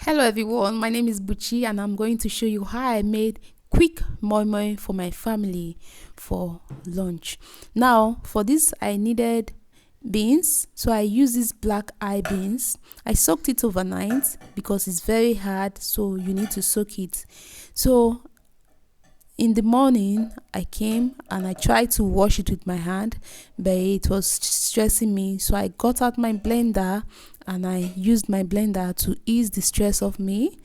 Hello everyone, my name is Buchi and I'm going to show you how I made quick moimoi for my family for lunch. Now for this I needed beans, so I used these black eye beans. I soaked it overnight because it's very hard, so you need to soak it. So in the morning I came and I tried to wash it with my hand, but it was stressing me, so I got out my blender and I used my blender to ease the stress of me,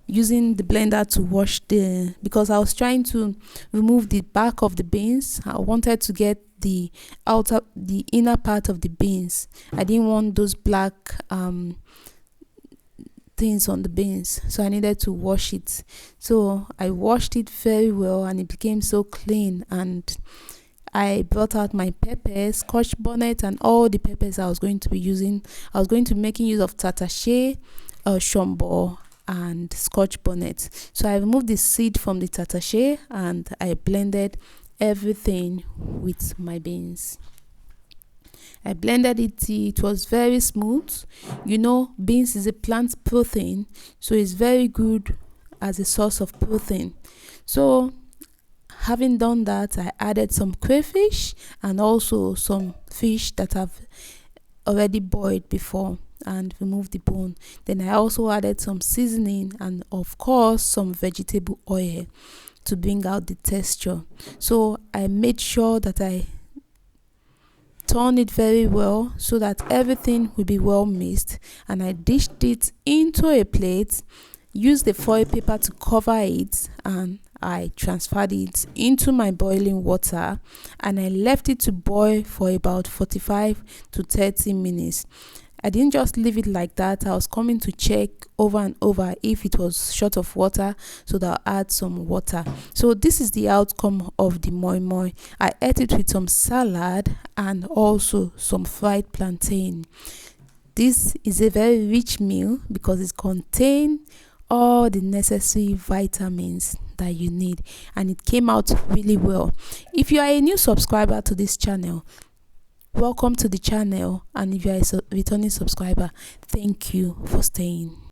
using the blender to wash because I was trying to remove the back of the beans. I wanted to get the inner part of the beans. I didn't want those black things on the beans, so I needed to wash it. So I washed it very well and it became so clean, and I brought out my peppers, scotch bonnet, and all the peppers I was going to be using. I was going to be making use of tatashe, shombo, and scotch bonnet. So I removed the seed from the tatashe and I blended everything with my beans. I blended it till it was very smooth. You know, beans is a plant protein, so it's very good as a source of protein. So having done that, I added some crayfish and also some fish that I've already boiled before and removed the bone. Then I also added some seasoning and of course some vegetable oil to bring out the texture. So I made sure that I turned it very well so that everything will be well mixed, and I dished it into a plate, used the foil paper to cover it, and I transferred it into my boiling water and I left it to boil for about 45 to 30 minutes. I didn't just leave it like that. I was coming to check over and over if it was short of water, so that I'll add some water. So this is the outcome of the moimoi. I ate it with some salad and also some fried plantain. This is a very rich meal because it contains all the necessary vitamins that you need, and it came out really well. If you are a new subscriber to this channel, welcome to the channel, and if you are a returning subscriber, thank you for staying.